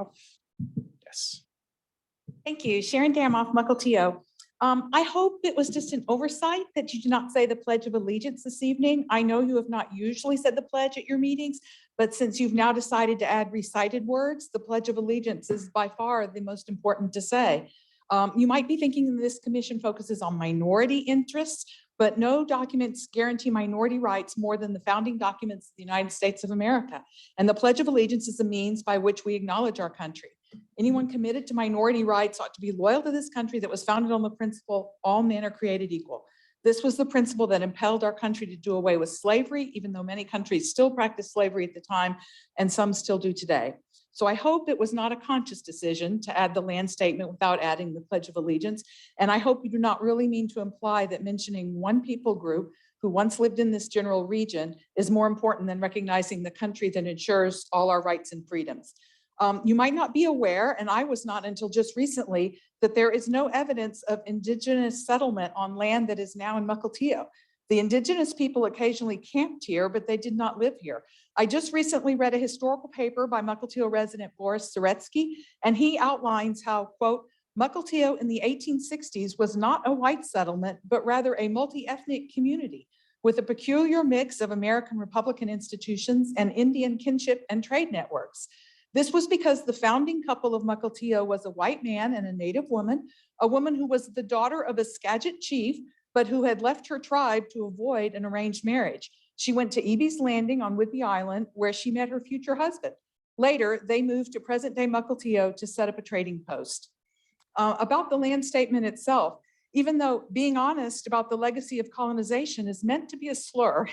Damoff. Yes. Thank you. Sharon Damoff, Mukilteo. I hope it was just an oversight that you did not say the Pledge of Allegiance this evening. I know you have not usually said the pledge at your meetings, but since you've now decided to add recited words, the Pledge of Allegiance is by far the most important to say. You might be thinking that this commission focuses on minority interests, but no documents guarantee minority rights more than the founding documents of the United States of America. And the Pledge of Allegiance is the means by which we acknowledge our country. Anyone committed to minority rights ought to be loyal to this country that was founded on the principle, all men are created equal. This was the principle that impelled our country to do away with slavery, even though many countries still practiced slavery at the time, and some still do today. So I hope it was not a conscious decision to add the land statement without adding the Pledge of Allegiance. And I hope you do not really mean to imply that mentioning one people group who once lived in this general region is more important than recognizing the country that ensures all our rights and freedoms. You might not be aware, and I was not until just recently, that there is no evidence of indigenous settlement on land that is now in Mukilteo. The indigenous people occasionally camped here, but they did not live here. I just recently read a historical paper by Mukilteo resident Boris Zaretsky, and he outlines how, quote, Mukilteo in the 1860s was not a white settlement, but rather a multi-ethnic community with a peculiar mix of American Republican institutions and Indian kinship and trade networks. This was because the founding couple of Mukilteo was a white man and a native woman, a woman who was the daughter of a Skagit chief, but who had left her tribe to avoid an arranged marriage. She went to Eby's Landing on Whidbey Island, where she met her future husband. Later, they moved to present-day Mukilteo to set up a trading post. About the land statement itself, even though being honest about the legacy of colonization is meant to be a slur,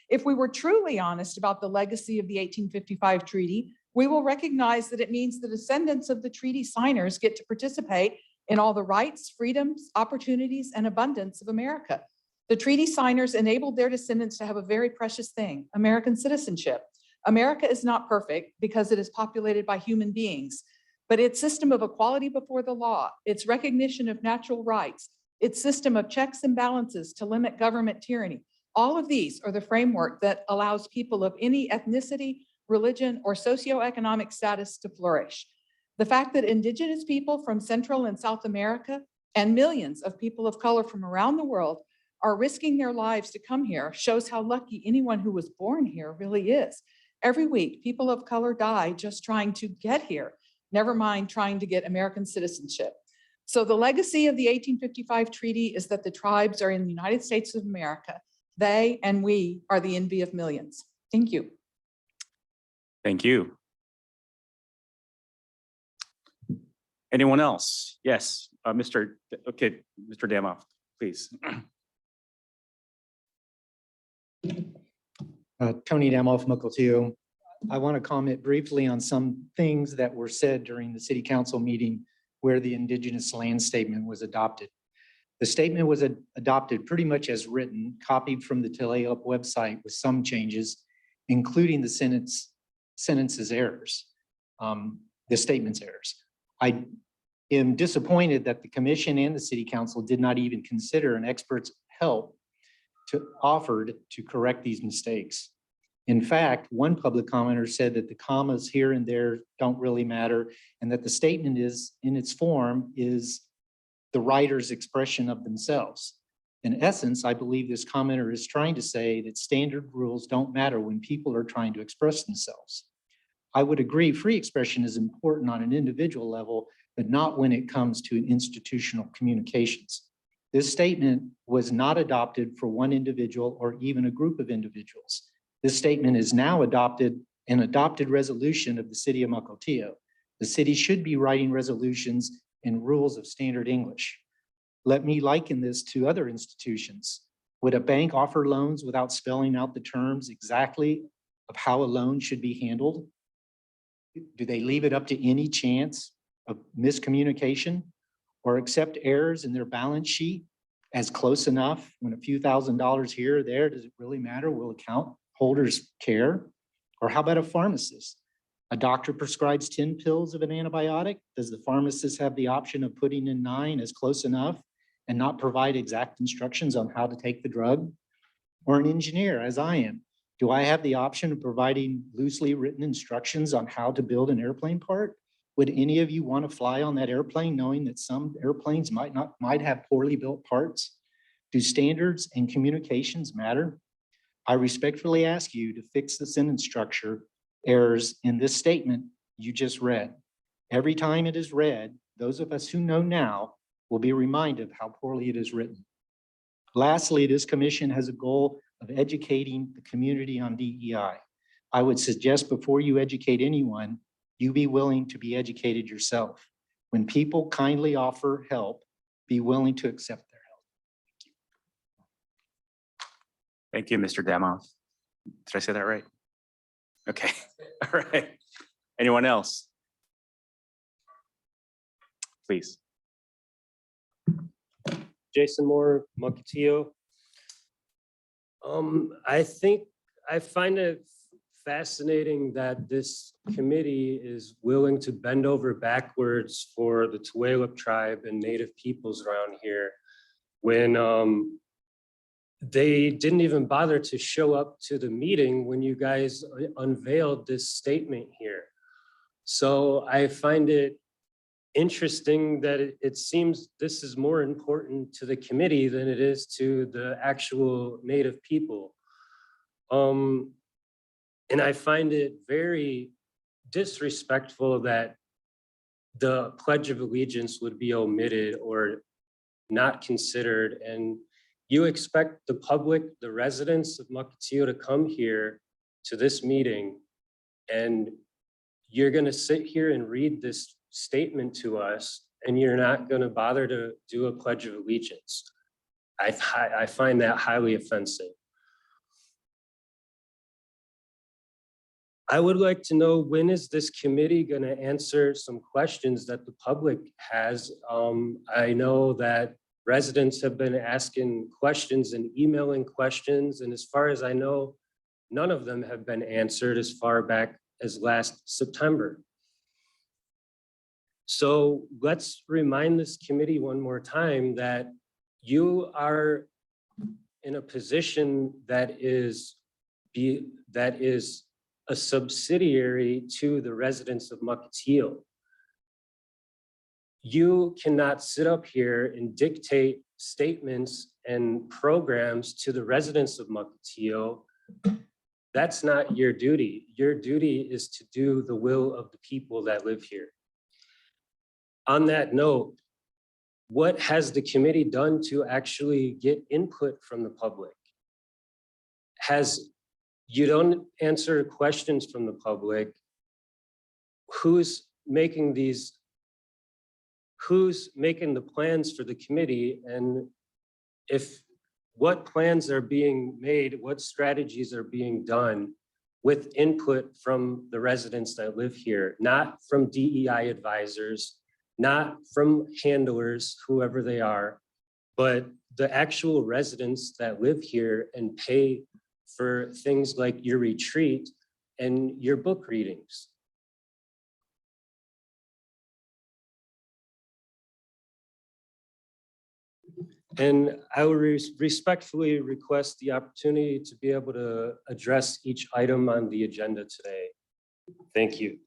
if we were truly honest about the legacy of the 1855 treaty, we will recognize that it means the descendants of the treaty signers get to participate in all the rights, freedoms, opportunities, and abundance of America. The treaty signers enabled their descendants to have a very precious thing, American citizenship. America is not perfect because it is populated by human beings, but its system of equality before the law, its recognition of natural rights, its system of checks and balances to limit government tyranny, all of these are the framework that allows people of any ethnicity, religion, or socioeconomic status to flourish. The fact that indigenous people from Central and South America and millions of people of color from around the world are risking their lives to come here shows how lucky anyone who was born here really is. Every week, people of color die just trying to get here, never mind trying to get American citizenship. So the legacy of the 1855 treaty is that the tribes are in the United States of America. They and we are the envy of millions. Thank you. Thank you. Anyone else? Yes, Mr. Damoff, please. Tony Damoff, Mukilteo. I want to comment briefly on some things that were said during the city council meeting where the indigenous land statement was adopted. The statement was adopted pretty much as written, copied from the Tulalip website with some changes, including the sentences errors, the statement's errors. I am disappointed that the commission and the city council did not even consider an expert's help offered to correct these mistakes. In fact, one public commenter said that the commas here and there don't really matter, and that the statement is, in its form, is the writer's expression of themselves. In essence, I believe this commenter is trying to say that standard rules don't matter when people are trying to express themselves. I would agree free expression is important on an individual level, but not when it comes to institutional communications. This statement was not adopted for one individual or even a group of individuals. This statement is now an adopted resolution of the city of Mukilteo. The city should be writing resolutions in rules of standard English. Let me liken this to other institutions. Would a bank offer loans without spelling out the terms exactly of how a loan should be handled? Do they leave it up to any chance of miscommunication or accept errors in their balance sheet as close enough when a few $1,000s here or there? Does it really matter? Will account holders care? Or how about a pharmacist? A doctor prescribes 10 pills of an antibiotic. Does the pharmacist have the option of putting in 9 as close enough and not provide exact instructions on how to take the drug? Or an engineer, as I am, do I have the option of providing loosely written instructions on how to build an airplane part? Would any of you want to fly on that airplane knowing that some airplanes might have poorly built parts? Do standards and communications matter? I respectfully ask you to fix the sentence structure errors in this statement you just read. Every time it is read, those of us who know now will be reminded of how poorly it is written. Lastly, this commission has a goal of educating the community on DEI. I would suggest before you educate anyone, you be willing to be educated yourself. When people kindly offer help, be willing to accept their help. Thank you, Mr. Damoff. Did I say that right? Okay, all right. Anyone else? Please. Jason Moore, Mukilteo. I find it fascinating that this committee is willing to bend over backwards for the Tulalip tribe and Native peoples around here when they didn't even bother to show up to the meeting when you guys unveiled this statement here. So I find it interesting that it seems this is more important to the committee than it is to the actual Native people. And I find it very disrespectful that the Pledge of Allegiance would be omitted or not considered. And you expect the public, the residents of Mukilteo to come here to this meeting, and you're gonna sit here and read this statement to us, and you're not gonna bother to do a Pledge of Allegiance. I find that highly offensive. I would like to know, when is this committee gonna answer some questions that the public has? I know that residents have been asking questions and emailing questions, and as far as I know, none of them have been answered as far back as last September. So let's remind this committee one more time that you are in a position that is a subsidiary to the residents of Mukilteo. You cannot sit up here and dictate statements and programs to the residents of Mukilteo. That's not your duty. Your duty is to do the will of the people that live here. On that note, what has the committee done to actually get input from the public? You don't answer questions from the public. Who's making the plans for the committee? And what plans are being made, what strategies are being done with input from the residents that live here, not from DEI advisors, not from handlers, whoever they are, but the actual residents that live here and pay for things like your retreat and your book readings. And I would respectfully request the opportunity to be able to address each item on the agenda today. Thank you.